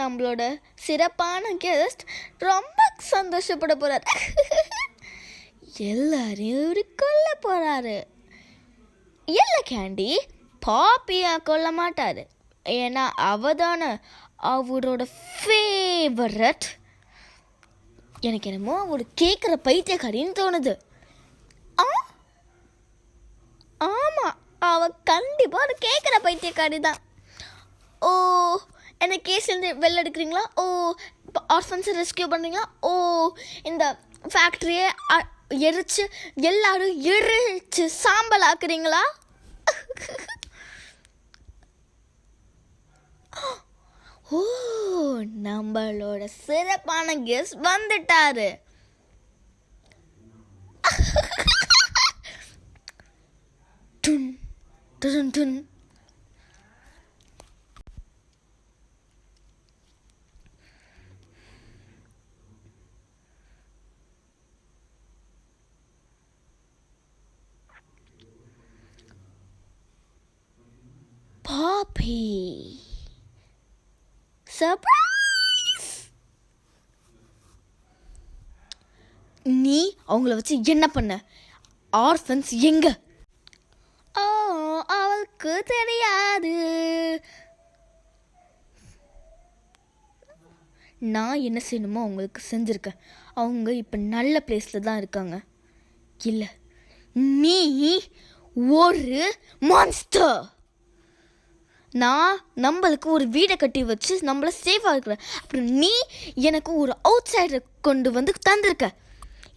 நம்மளோட சிறப்பான கெஸ்ட் ரொம்ப சந்தோஷப்பட போகிறார். எல்லாரையும் கொல்ல போகிறாரு. இல்லை கேண்டி, பாப்பியா கொல்ல மாட்டார். ஏன்னா அவதான அவரோட ஃபேவரட். எனக்கு என்னமோ அவரோட கேட்குற பைத்தியக்காரின்னு தோணுது. ஆமாம், அவள் கண்டிப்பாக ஒரு கேட்குற பைத்தியக்காரி தான். ஓ, என்ன கேஸ்லேருந்து வெளில எடுக்கிறீங்களா? ஓ, இப்போ ஆர்ஃபன்ஸை ரெஸ்கியூ பண்ணுறீங்களா? ஓ, இந்த ஃபேக்ட்ரியை எரிச்சு எல்லாரும் எரிச்சு சாம்பல் ஆக்குறீங்களா? ஓ, நம்மளோட சிறப்பான கெஸ்ட் வந்துட்டாரு. டுன் டுன் டுன். பாப்பி சர்ப்ரைஸ். நீ அவங்கள வச்சு என்ன பண்ண? ஆர்ஃபன்ஸ் எங்க? ஓ, அவளுக்கு தெரியாது. நான் என்ன செய்யணுமோ அவங்களுக்கு செஞ்சுருக்கேன். அவங்க இப்போ நல்ல பிளேஸில் தான் இருக்காங்க. இல்லை, நீ ஒரு மான்ஸ்டர். நான் நம்மளுக்கு ஒரு வீடை கட்டி வச்சு நம்மளை சேஃபாக இருக்கிறேன். அப்புறம் நீ எனக்கு ஒரு அவுட் சைடரை கொண்டு வந்து தந்திருக்க.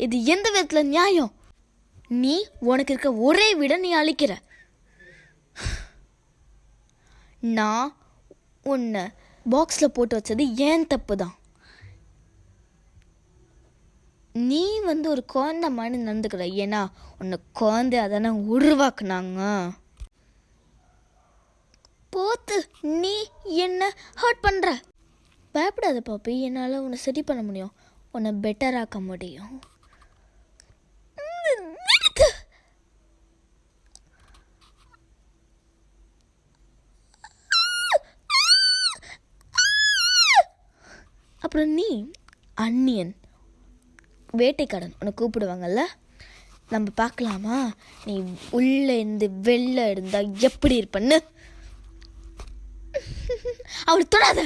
இது எந்த விதத்தில் நியாயம்? நீ உனக்கு இருக்க ஒரே வீடை நீ அழிக்கிற. நான் உன்னை பாக்ஸில் போட்டு வச்சது ஏன் தப்பு தான். நீ ஒரு குழந்தை மாதிரி நடந்துக்கிற. ஏன்னா உன்னை குழந்தை அதானே உருவாக்குனாங்க. போத்து, நீ என்ன ஹர்ட் பண்ணுற. பயப்படாத பாப்பி, என்னால் உன்னை சரி பண்ண முடியும். உன்னை பெட்டராக்க முடியும். அப்புறம் நீ அன்னியன் வேட்டைக்காரன் உன்னை கூப்பிடுவாங்கல்ல, நம்ம பார்க்கலாமா நீ உள்ளே இருந்து வெளில இருந்தா எப்படி இருப்பன்னு? அவள் தொடாத.